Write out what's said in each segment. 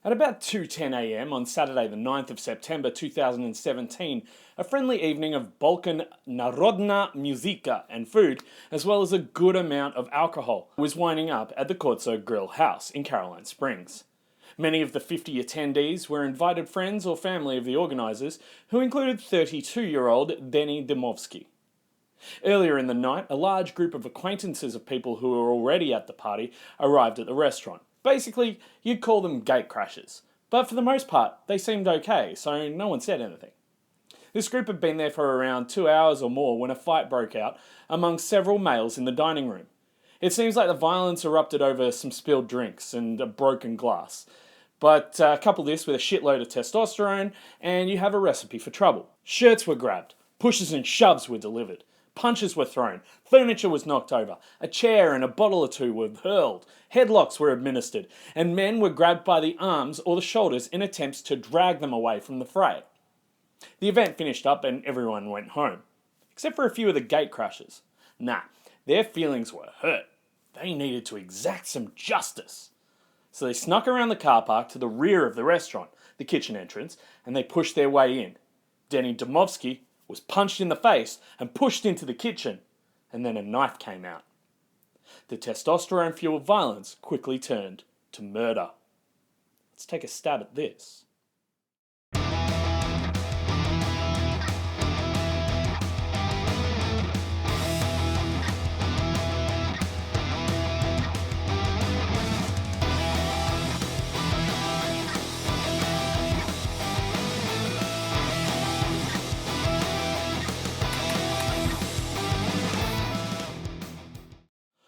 At about 2:10 a.m. on Saturday the 9th of September 2017, a friendly evening of Balkan Narodna Muzika and food, as well as a good amount of alcohol, was winding up at the Korzo Grill House in Caroline Springs. Many of the 50 attendees were invited friends or family of the organisers, who included 32-year-old Deni Dimovski. Earlier in the night, a large group of acquaintances of people who were already at the party arrived at the restaurant. Basically, you'd call them gatecrashers, but for the most part, they seemed okay, so no one said anything. This group had been there for around 2 hours or more when a fight broke out among several males in the dining room. It seems like the violence erupted over some spilled drinks and a broken glass. But couple this with a shitload of testosterone, and you have a recipe for trouble. Shirts were grabbed, pushes and shoves were delivered. Punches were thrown, furniture was knocked over, a chair and a bottle or two were hurled, headlocks were administered, and men were grabbed by the arms or the shoulders in attempts to drag them away from the fray. The event finished up and everyone went home, except for a few of the gatecrashers. Their feelings were hurt. They needed to exact some justice. So they snuck around the car park to the rear of the restaurant, the kitchen entrance, and they pushed their way in. Deni Dimovski was punched in the face and pushed into the kitchen, and then a knife came out. The testosterone-fueled violence quickly turned to murder. Let's take a stab at this.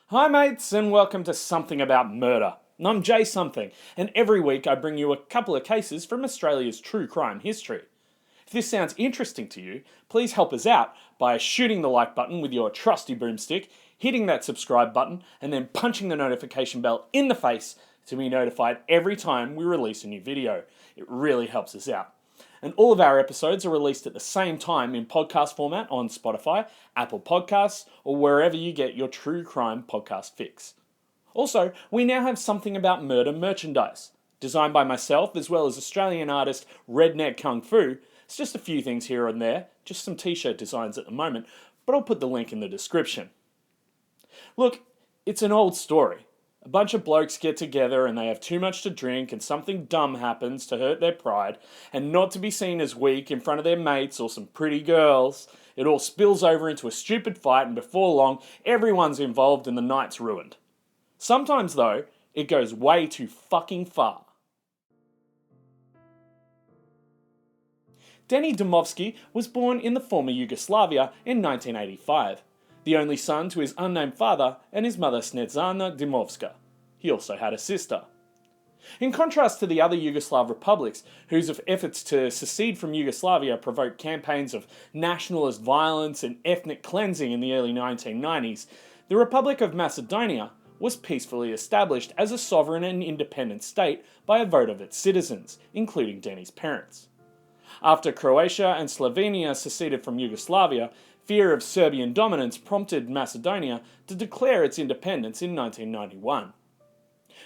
Hi mates, and welcome to Something About Murder. I'm Jay Something, and every week I bring you a couple of cases from Australia's true crime history. If this sounds interesting to you, please help us out by shooting the like button with your trusty boomstick, hitting that subscribe button, and then punching the notification bell in the face to be notified every time we release a new video. It really helps us out. And all of our episodes are released at the same time in podcast format on Spotify, Apple Podcasts, or wherever you get your true crime podcast fix. Also, we now have Something About Murder merchandise, designed by myself as well as Australian artist Redneck Kung Fu. It's just a few things here and there, just some t-shirt designs at the moment, but I'll put the link in the description. Look, it's an old story. A bunch of blokes get together and they have too much to drink and something dumb happens to hurt their pride, and not to be seen as weak in front of their mates or some pretty girls, it all spills over into a stupid fight, and before long, everyone's involved and the night's ruined. Sometimes though, it goes way too fucking far. Deni Dimovski was born in the former Yugoslavia in 1985. The only son to his unnamed father and his mother Snezana Dimovska. He also had a sister. In contrast to the other Yugoslav republics, whose efforts to secede from Yugoslavia provoked campaigns of nationalist violence and ethnic cleansing in the early 1990s, the Republic of Macedonia was peacefully established as a sovereign and independent state by a vote of its citizens, including Deni's parents. After Croatia and Slovenia seceded from Yugoslavia, fear of Serbian dominance prompted Macedonia to declare its independence in 1991.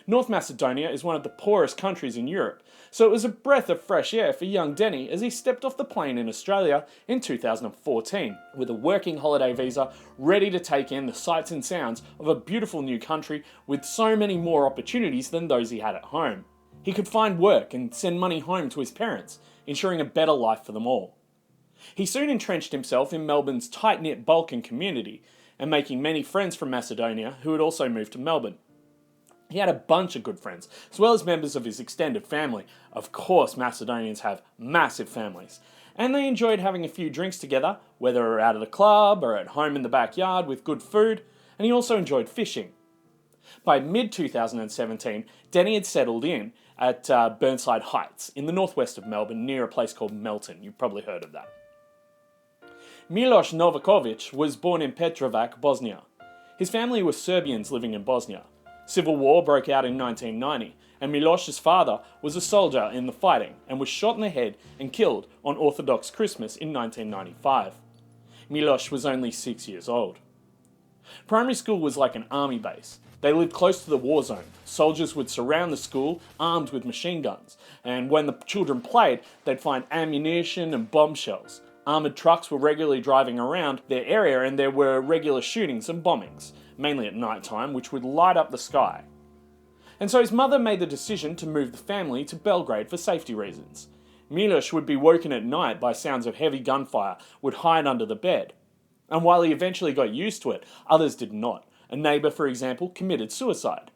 North Macedonia is one of the poorest countries in Europe, so it was a breath of fresh air for young Deni as he stepped off the plane in Australia in 2014, with a working holiday visa ready to take in the sights and sounds of a beautiful new country with so many more opportunities than those he had at home. He could find work and send money home to his parents, ensuring a better life for them all. He soon entrenched himself in Melbourne's tight-knit Balkan community and making many friends from Macedonia who had also moved to Melbourne. He had a bunch of good friends, as well as members of his extended family. Of course, Macedonians have massive families, and they enjoyed having a few drinks together, whether out at a club or at home in the backyard with good food, and he also enjoyed fishing. By mid-2017, Deni had settled in at Burnside Heights in the northwest of Melbourne near a place called Melton. You've probably heard of that. Miloš Novaković was born in Petrovac, Bosnia. His family were Serbians living in Bosnia. Civil war broke out in 1990, and Miloš's father was a soldier in the fighting and was shot in the head and killed on Orthodox Christmas in 1995. Miloš was only 6 years old. Primary school was like an army base. They lived close to the war zone. Soldiers would surround the school armed with machine guns, and when the children played, they'd find ammunition and bomb shells. Armoured trucks were regularly driving around their area, and there were regular shootings and bombings, mainly at night time, which would light up the sky. And so his mother made the decision to move the family to Belgrade for safety reasons. Milos would be woken at night by sounds of heavy gunfire, would hide under the bed. And while he eventually got used to it, others did not. A neighbour, for example, committed suicide.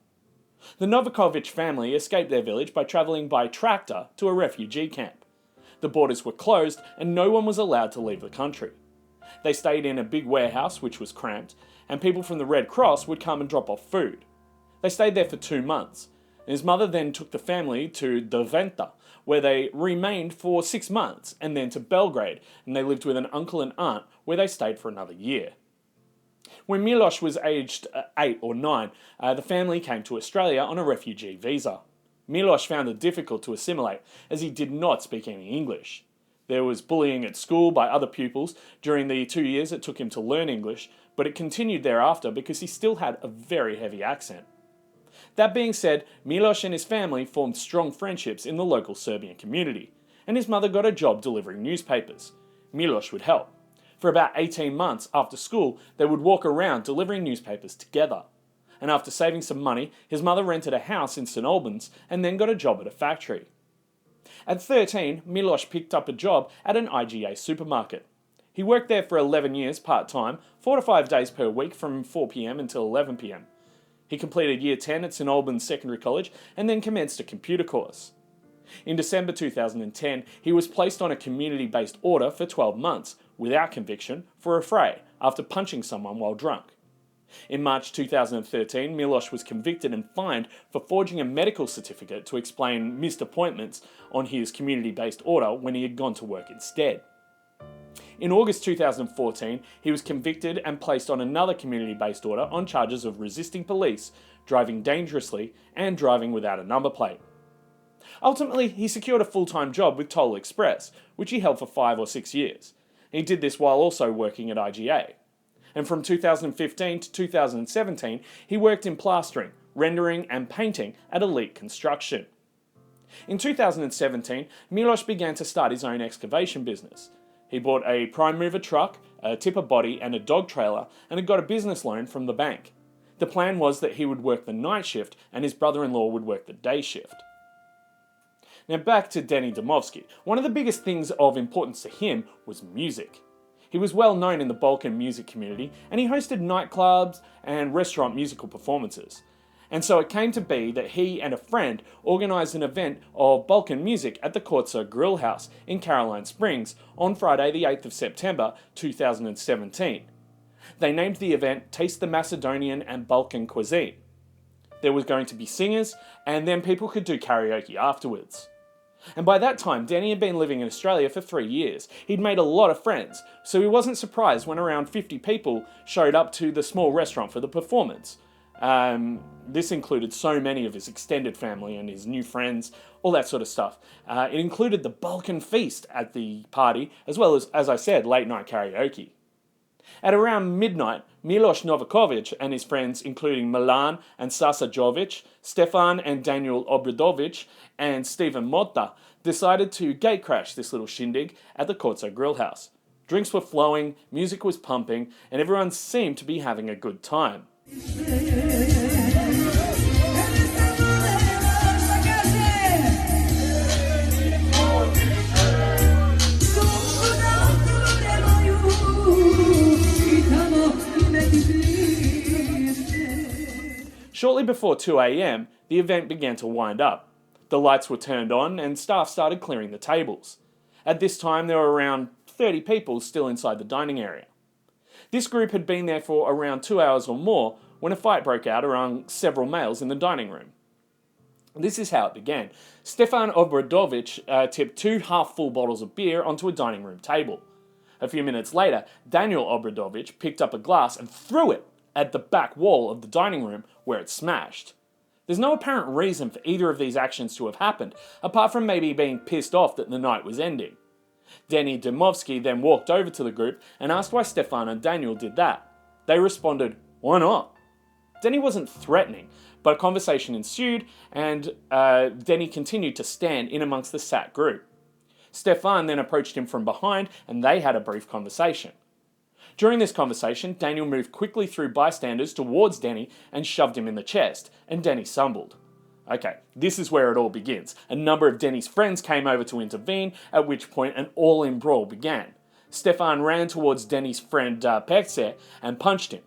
The Novakovic family escaped their village by travelling by tractor to a refugee camp. The borders were closed and no one was allowed to leave the country. They stayed in a big warehouse, which was cramped, and people from the Red Cross would come and drop off food. They stayed there for 2 months. His mother then took the family to Deventer, where they remained for 6 months, and then to Belgrade, and they lived with an uncle and aunt, where they stayed for another year. When Milos was aged 8 or 9, the family came to Australia on a refugee visa. Milos found it difficult to assimilate, as he did not speak any English. There was bullying at school by other pupils during the 2 years it took him to learn English, but it continued thereafter because he still had a very heavy accent. That being said, Milos and his family formed strong friendships in the local Serbian community, and his mother got a job delivering newspapers. Milos would help. For about 18 months after school, they would walk around delivering newspapers together. And after saving some money, his mother rented a house in St Albans and then got a job at a factory. At 13, Milos picked up a job at an IGA supermarket. He worked there for 11 years part-time, 4 to 5 days per week from 4 p.m. until 11 p.m. He completed Year 10 at St Albans Secondary College and then commenced a computer course. In December 2010, he was placed on a community-based order for 12 months, without conviction, for a fray after punching someone while drunk. In March 2013, Milos was convicted and fined for forging a medical certificate to explain missed appointments on his community-based order when he had gone to work instead. In August 2014, he was convicted and placed on another community-based order on charges of resisting police, driving dangerously, and driving without a number plate. Ultimately, he secured a full-time job with Toll Express, which he held for 5 or 6 years. He did this while also working at IGA. And from 2015 to 2017, he worked in plastering, rendering and painting at Elite Construction. In 2017, Milos began to start his own excavation business. He bought a prime mover truck, a tipper body and a dog trailer, and had got a business loan from the bank. The plan was that he would work the night shift and his brother-in-law would work the day shift. Now back to Deni Dimovski. One of the biggest things of importance to him was music. He was well known in the Balkan music community, and he hosted nightclubs and restaurant musical performances. And so it came to be that he and a friend organised an event of Balkan music at the Korzo Grill House in Caroline Springs on Friday the 8th of September 2017. They named the event Taste the Macedonian and Balkan Cuisine. There was going to be singers, and then people could do karaoke afterwards. And by that time, Deni had been living in Australia for 3 years. He'd made a lot of friends, so he wasn't surprised when around 50 people showed up to the small restaurant for the performance. This included so many of his extended family and his new friends, all that sort of stuff. It included the Balkan feast at the party, as well as I said, late night karaoke. At around midnight, Milos Novakovic and his friends, including Milan and Sasa Jovic, Stefan and Daniel Obradovic, and Stephen Motta, decided to gatecrash this little shindig at the Korzo Grill House. Drinks were flowing, music was pumping, and everyone seemed to be having a good time. Shortly before 2 a.m, the event began to wind up. The lights were turned on and staff started clearing the tables. At this time, there were around 30 people still inside the dining area. This group had been there for around 2 hours or more when a fight broke out among several males in the dining room. This is how it began. Stefan Obradovic tipped 2 half-full bottles of beer onto a dining room table. A few minutes later, Daniel Obradovic picked up a glass and threw it at the back wall of the dining room, where it smashed. There's no apparent reason for either of these actions to have happened, apart from maybe being pissed off that the night was ending. Deni Dimovski then walked over to the group and asked why Stefan and Daniel did that. They responded, Why not? Deni wasn't threatening, but a conversation ensued, and Deni continued to stand in amongst the sat group. Stefan then approached him from behind, and they had a brief conversation. During this conversation, Daniel moved quickly through bystanders towards Deni and shoved him in the chest, and Deni stumbled. Okay, this is where it all begins. A number of Deni's friends came over to intervene, at which point an all-in brawl began. Stefan ran towards Deni's friend Perce and punched him.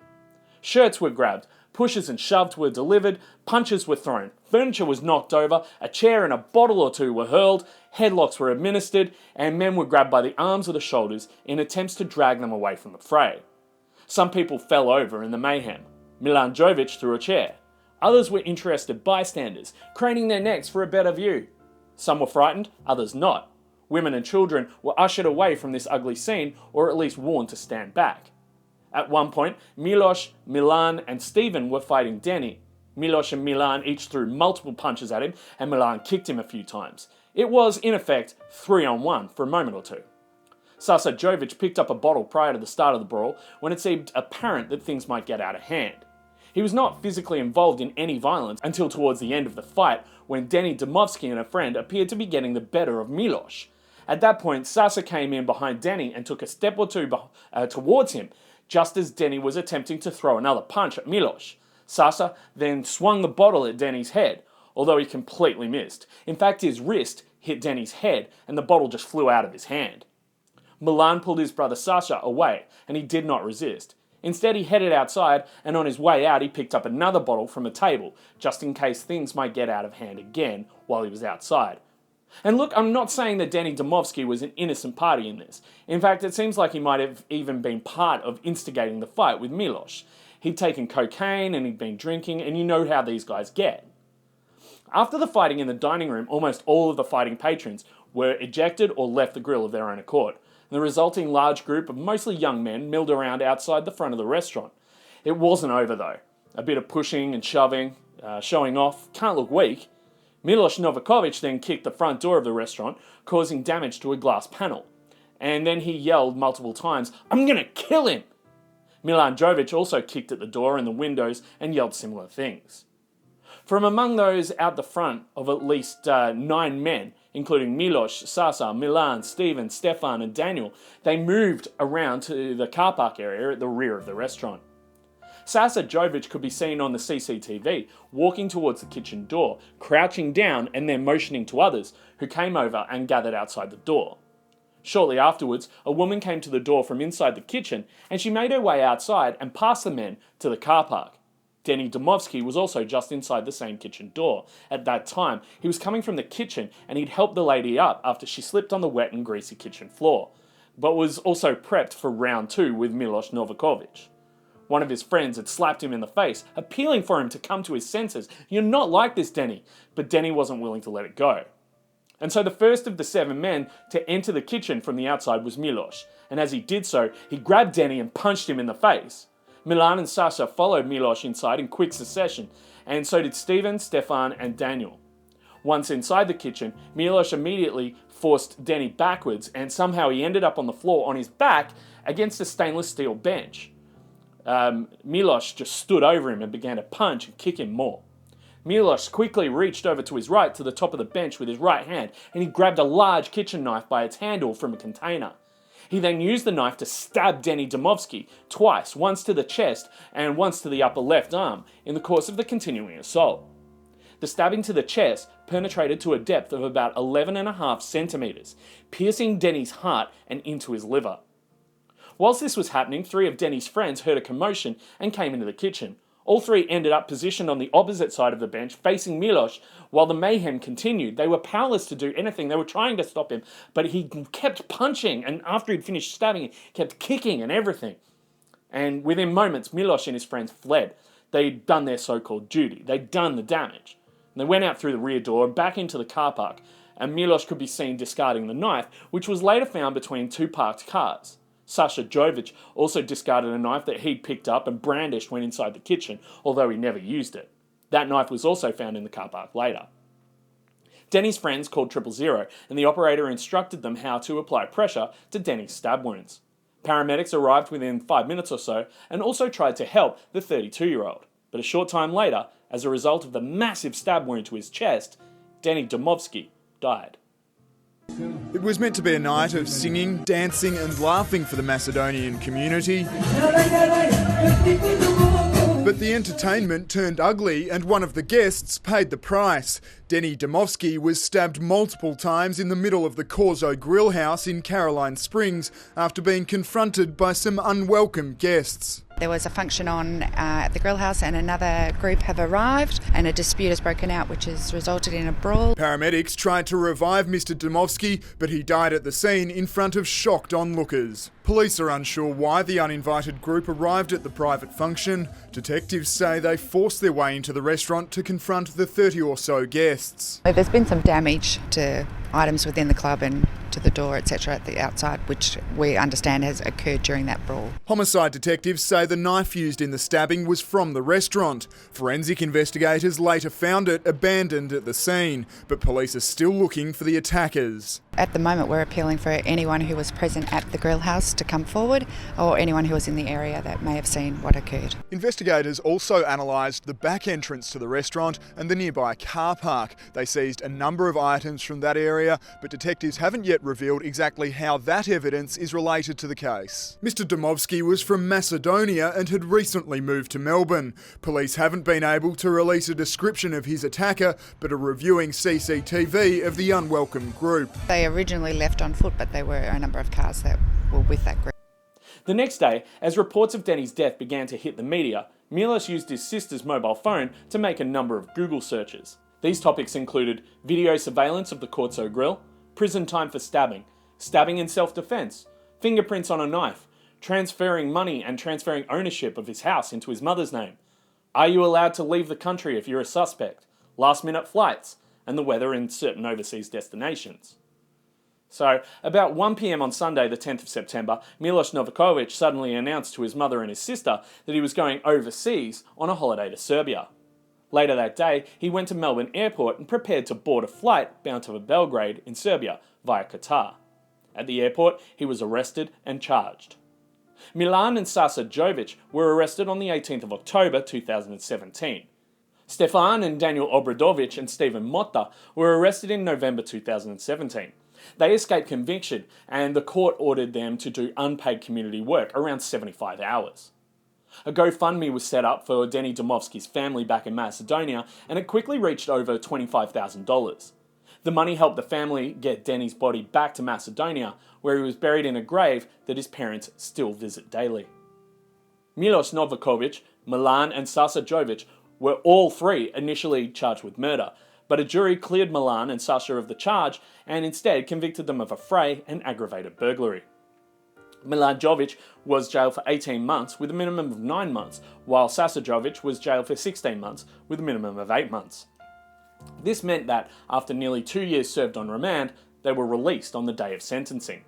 Shirts were grabbed, pushes and shoves were delivered, punches were thrown, furniture was knocked over, a chair and a bottle or two were hurled, headlocks were administered, and men were grabbed by the arms or the shoulders in attempts to drag them away from the fray. Some people fell over in the mayhem. Milan Jovic threw a chair. Others were interested bystanders, craning their necks for a better view. Some were frightened, others not. Women and children were ushered away from this ugly scene, or at least warned to stand back. At one point, Milos, Milan, and Steven were fighting Deni. Milos and Milan each threw multiple punches at him, and Milan kicked him a few times. It was, in effect, 3-on-1 for a moment or two. Sasa Jovic picked up a bottle prior to the start of the brawl when it seemed apparent that things might get out of hand. He was not physically involved in any violence until towards the end of the fight, when Deni Dimovski and a friend appeared to be getting the better of Milos. At that point, Sasa came in behind Deni and took a step or two towards him, just as Deni was attempting to throw another punch at Milos. Sasa then swung the bottle at Deni's head, although he completely missed. In fact, his wrist hit Deni's head and the bottle just flew out of his hand. Milan pulled his brother Sasha away, and he did not resist. Instead, he headed outside, and on his way out, he picked up another bottle from a table, just in case things might get out of hand again while he was outside. And look, I'm not saying that Deni Dimovski was an innocent party in this. In fact, it seems like he might have even been part of instigating the fight with Milos. He'd taken cocaine and he'd been drinking, and you know how these guys get. After the fighting in the dining room, almost all of the fighting patrons were ejected or left the grill of their own accord. The resulting large group of mostly young men milled around outside the front of the restaurant. It wasn't over though. A bit of pushing and shoving, showing off, can't look weak. Milos Novakovic then kicked the front door of the restaurant, causing damage to a glass panel. And then he yelled multiple times, "I'm gonna kill him!" Milan Jovic also kicked at the door and the windows and yelled similar things. From among those out the front of at least 9 men, including Milos, Sasa, Milan, Steven, Stefan, and Daniel, they moved around to the car park area at the rear of the restaurant. Sasa Jovic could be seen on the CCTV, walking towards the kitchen door, crouching down and then motioning to others, who came over and gathered outside the door. Shortly afterwards, a woman came to the door from inside the kitchen, and she made her way outside and past the men to the car park. Deni Dimovski was also just inside the same kitchen door. At that time, he was coming from the kitchen and he'd helped the lady up after she slipped on the wet and greasy kitchen floor, but was also prepped for round 2 with Milos Novakovic. One of his friends had slapped him in the face, appealing for him to come to his senses. "You're not like this, Deni," but Deni wasn't willing to let it go. And so the first of the 7 men to enter the kitchen from the outside was Milos, and as he did so, he grabbed Deni and punched him in the face. Milan and Sasha followed Milos inside in quick succession, and so did Steven, Stefan, and Daniel. Once inside the kitchen, Milos immediately forced Deni backwards, and somehow he ended up on the floor on his back against a stainless steel bench. Milos just stood over him and began to punch and kick him more. Milos quickly reached over to his right to the top of the bench with his right hand, and he grabbed a large kitchen knife by its handle from a container. He then used the knife to stab Deni Dimovski twice, once to the chest and once to the upper left arm, in the course of the continuing assault. The stabbing to the chest penetrated to a depth of about 11.5 centimeters, piercing Deni's heart and into his liver. Whilst this was happening, 3 of Deni's friends heard a commotion and came into the kitchen. All 3 ended up positioned on the opposite side of the bench, facing Milos. While the mayhem continued, they were powerless to do anything. They were trying to stop him, but he kept punching, and after he'd finished stabbing, he kept kicking and everything. And within moments, Milos and his friends fled. They'd done their so-called duty. They'd done the damage. And they went out through the rear door and back into the car park, and Milos could be seen discarding the knife, which was later found between 2 parked cars. Sasha Jovic also discarded a knife that he'd picked up and brandished when inside the kitchen, although he never used it. That knife was also found in the car park later. Deni's friends called 000, and the operator instructed them how to apply pressure to Deni's stab wounds. Paramedics arrived within 5 minutes or so and also tried to help the 32-year-old. But a short time later, as a result of the massive stab wound to his chest, Deni Dimovski died. It was meant to be a night of singing, dancing and laughing for the Macedonian community. But the entertainment turned ugly and one of the guests paid the price. Deni Dimovski was stabbed multiple times in the middle of the Korzo Grill House in Caroline Springs after being confronted by some unwelcome guests. There was a function on at the grill house and another group have arrived and a dispute has broken out which has resulted in a brawl. Paramedics tried to revive Mr Dimovski, but he died at the scene in front of shocked onlookers. Police are unsure why the uninvited group arrived at the private function. Detectives say they forced their way into the restaurant to confront the 30 or so guests. There's been some damage to items within the club and to the door, etc. at the outside, which we understand has occurred during that brawl. Homicide detectives say the knife used in the stabbing was from the restaurant. Forensic investigators later found it abandoned at the scene, but police are still looking for the attackers. At the moment, we're appealing for anyone who was present at the grill house to come forward, or anyone who was in the area that may have seen what occurred. Investigators also analysed the back entrance to the restaurant and the nearby car park. They seized a number of items from that area, but detectives haven't yet revealed exactly how that evidence is related to the case. Mr Dimovski was from Macedonia and had recently moved to Melbourne. Police haven't been able to release a description of his attacker, but are reviewing CCTV of the unwelcome group. They originally left on foot, but there were a number of cars that were with that group. The next day, as reports of Deni's death began to hit the media, Milos used his sister's mobile phone to make a number of Google searches. These topics included video surveillance of the Korzo Grill, prison time for stabbing, stabbing in self-defense, fingerprints on a knife, transferring money and transferring ownership of his house into his mother's name, are you allowed to leave the country if you're a suspect, last-minute flights, and the weather in certain overseas destinations. So, about 1 p.m. on Sunday, the 10th of September, Milos Novakovic suddenly announced to his mother and his sister that he was going overseas on a holiday to Serbia. Later that day, he went to Melbourne Airport and prepared to board a flight bound to Belgrade in Serbia via Qatar. At the airport, he was arrested and charged. Milan and Sasa Jovic were arrested on the 18th of October 2017. Stefan and Daniel Obradovic and Stephen Motta were arrested in November 2017. They escaped conviction and the court ordered them to do unpaid community work around 75 hours. A GoFundMe was set up for Deni Dimovski's family back in Macedonia and it quickly reached over $25,000. The money helped the family get Deni's body back to Macedonia, where he was buried in a grave that his parents still visit daily. Milos Novakovic, Milan and Sasa Jovic were all three initially charged with murder, but a jury cleared Milan and Sasha of the charge and instead convicted them of affray and aggravated burglary. Milan Jovic was jailed for 18 months with a minimum of 9 months, while Sasa Jovic was jailed for 16 months with a minimum of 8 months. This meant that, after nearly 2 years served on remand, they were released on the day of sentencing.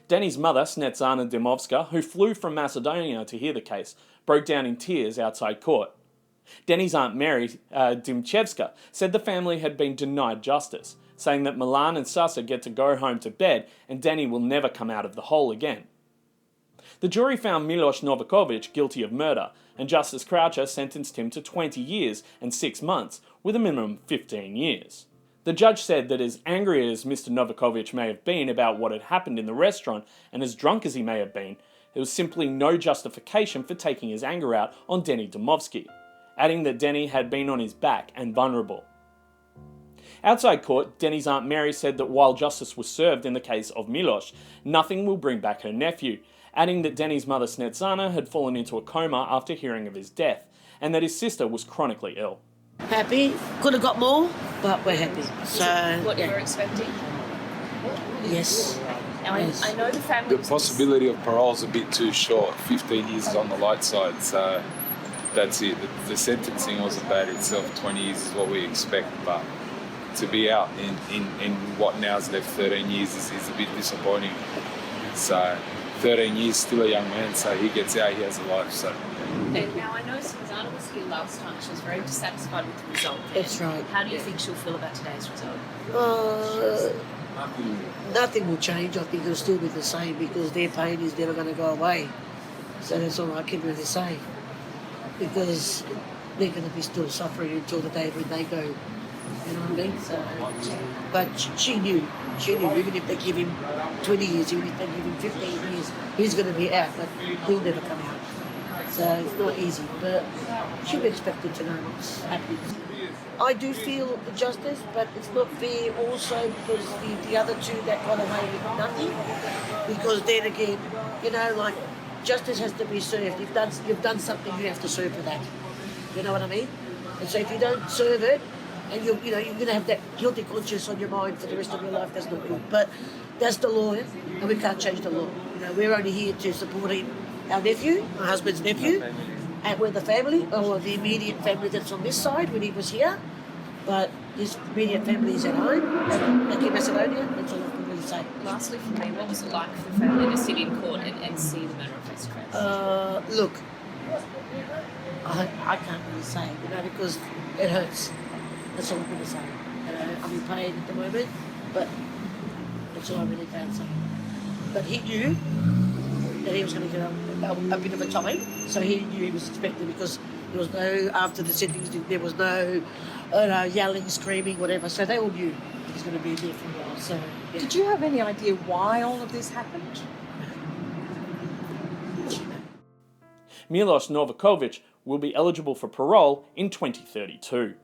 Deni's mother, Snezana Dimovska, who flew from Macedonia to hear the case, broke down in tears outside court. Deni's aunt Mary Dimchevska said the family had been denied justice, saying that Milan and Sasa get to go home to bed and Deni will never come out of the hole again. The jury found Milos Novakovic guilty of murder, and Justice Croucher sentenced him to 20 years and 6 months, with a minimum of 15 years. The judge said that as angry as Mr. Novakovic may have been about what had happened in the restaurant, and as drunk as he may have been, there was simply no justification for taking his anger out on Deni Dimovski, adding that Deni had been on his back and vulnerable. Outside court, Deni's Aunt Mary said that while justice was served in the case of Milos, nothing will bring back her nephew, adding that Deni's mother Snezana had fallen into a coma after hearing of his death, and that his sister was chronically ill. Happy. Could have got more, but we're happy. So what you were expecting? Yes. Now, Yes. I know the family... The possibility of parole is a bit too short. 15 years is on the light side, so that's it. The sentencing wasn't bad itself. 20 years is what we expect, but to be out in what now is left 13 years is a bit disappointing. So 13 years, still a young man, so he gets out, he has a life. So And now I know Susanna was here last time. She was very dissatisfied with the result. That's right. How do you think she'll feel about today's result? Nothing will change. I think it'll still be the same because their pain is never going to go away. So that's all I can really say. Because they're going to be still suffering until the day when they go. You know what I mean? So, but she knew. Even if they give him 20 years, even if they give him 15 years, he's going to be out, but he'll never come out. So it's not easy, but she'll be expected to know what's happening. I do feel injustice, but it's not fair also because the other two that got away with nothing. Because then again, you know, like justice has to be served. You've done something, you have to serve for that. You know what I mean? And so if you don't serve it, and you're going to have that guilty conscience on your mind for the rest of your life, that's not good. But that's the law, and we can't change the law. You know, we're only here to support our nephew, my husband's nephew, and we're the family, or the immediate family that's on this side when he was here. But his immediate family is at home, back in Macedonia. That's all I can really say. Lastly, for me, what was it like for the family to sit in court and see the murder of his friends? Look, I can't really say, you know, because it hurts. That's all I'm going to say. I'm in pain at the moment, but that's all I really can say. But he knew that he was going to get a bit of a time, so he knew he was expected because there was no, after the sentencing, there was no yelling, screaming, whatever, so they all knew he was going to be there for a while. So, yeah. Did you have any idea why all of this happened? Milos Novakovic will be eligible for parole in 2032.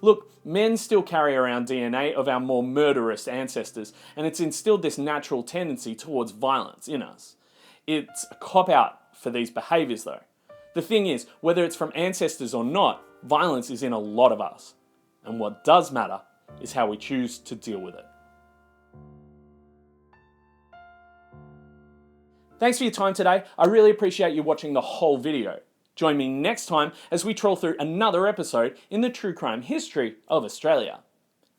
Look, men still carry around DNA of our more murderous ancestors, and it's instilled this natural tendency towards violence in us. It's a cop-out for these behaviours though. The thing is, whether it's from ancestors or not, violence is in a lot of us. And what does matter is how we choose to deal with it. Thanks for your time today. I really appreciate you watching the whole video. Join me next time as we trawl through another episode in the true crime history of Australia.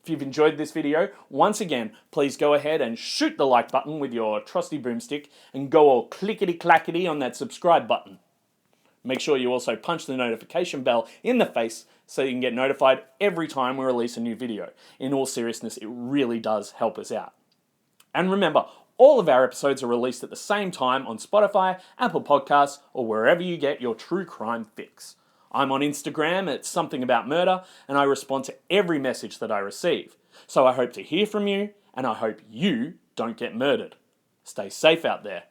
If you've enjoyed this video, once again, please go ahead and shoot the like button with your trusty boomstick and go all clickety-clackety on that subscribe button. Make sure you also punch the notification bell in the face so you can get notified every time we release a new video. In all seriousness, it really does help us out. And remember, all of our episodes are released at the same time on Spotify, Apple Podcasts, or wherever you get your true crime fix. I'm on Instagram at Something About Murder, and I respond to every message that I receive. So I hope to hear from you, and I hope you don't get murdered. Stay safe out there.